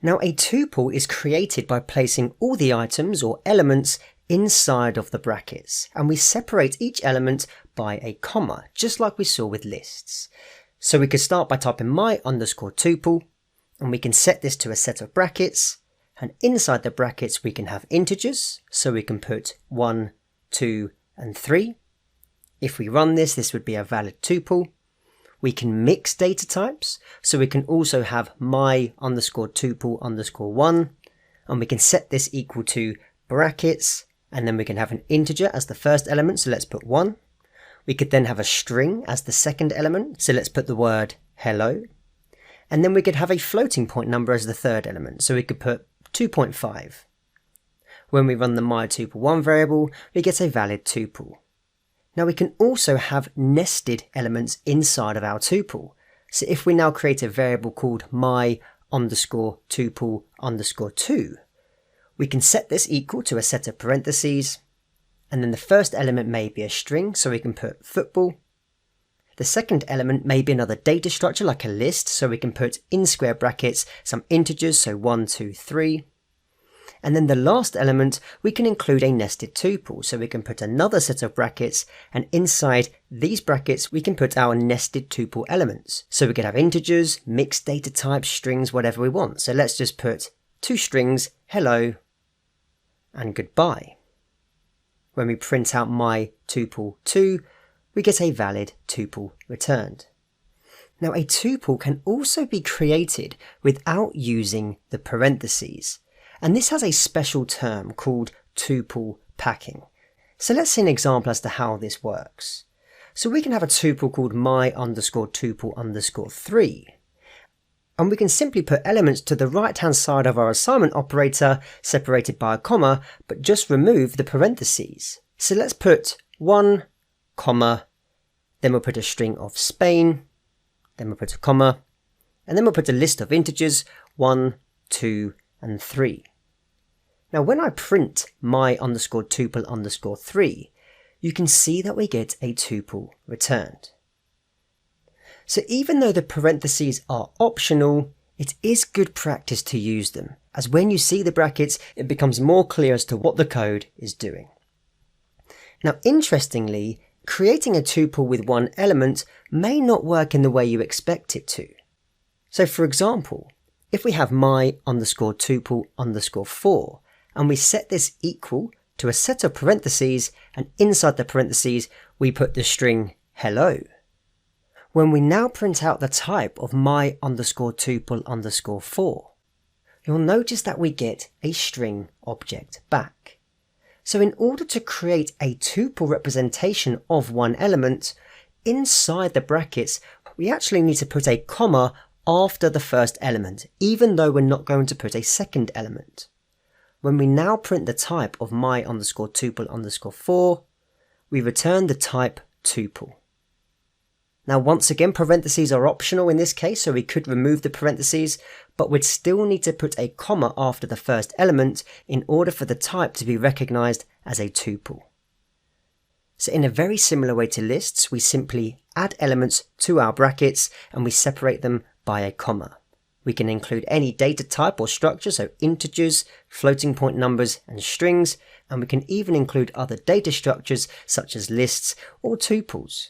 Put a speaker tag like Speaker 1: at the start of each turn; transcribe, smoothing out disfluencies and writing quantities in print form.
Speaker 1: Now a tuple is created by placing all the items or elements inside of the brackets, and we separate each element by a comma, just like we saw with lists. So we could start by typing my underscore tuple, and we can set this to a set of brackets, and inside the brackets we can have integers, so we can put 1, 2 and 3. If we run this, this would be a valid tuple. We can mix data types, so we can also have my underscore tuple underscore 1, and we can set this equal to brackets, and then we can have an integer as the first element, so let's put 1. We could then have a string as the second element, so let's put the word hello. And then we could have a floating point number as the third element, so we could put 2.5. When we run the myTuple1 variable, we get a valid tuple. Now we can also have nested elements inside of our tuple. So if we now create a variable called my underscore tuple underscore 2, we can set this equal to a set of parentheses, and then the first element may be a string, so we can put football. The second element may be another data structure like a list, so we can put in square brackets some integers, so 1, 2, 3. And then the last element, we can include a nested tuple, so we can put another set of brackets, and inside these brackets we can put our nested tuple elements. So we could have integers, mixed data types, strings, whatever we want. So let's just put 2 strings, hello and goodbye. When we print out my tuple 2, we get a valid tuple returned. Now a tuple can also be created without using the parentheses, and this has a special term called tuple packing. So let's see an example as to how this works. So we can have a tuple called my underscore tuple underscore 3, and we can simply put elements to the right hand side of our assignment operator separated by a comma, but just remove the parentheses. So let's put 1, comma, then we'll put a string of Spain, then we'll put a comma, and then we'll put a list of integers 1, 2 and 3. Now when I print my underscore tuple underscore 3, you can see that we get a tuple returned. So even though the parentheses are optional, it is good practice to use them, as when you see the brackets, it becomes more clear as to what the code is doing. Now interestingly, creating a tuple with one element may not work in the way you expect it to. So for example, if we have my underscore tuple underscore 4, and we set this equal to a set of parentheses, and inside the parentheses we put the string hello. When we now print out the type of my underscore tuple underscore 4, you'll notice that we get a string object back. So in order to create a tuple representation of one element, inside the brackets we actually need to put a comma after the first element, even though we're not going to put a second element. When we now print the type of my underscore tuple underscore 4, we return the type tuple. Now once again, parentheses are optional in this case, so we could remove the parentheses, but we'd still need to put a comma after the first element in order for the type to be recognized as a tuple. So in a very similar way to lists, we simply add elements to our brackets and we separate them by a comma. We can include any data type or structure, so integers, floating point numbers and strings, and we can even include other data structures such as lists or tuples.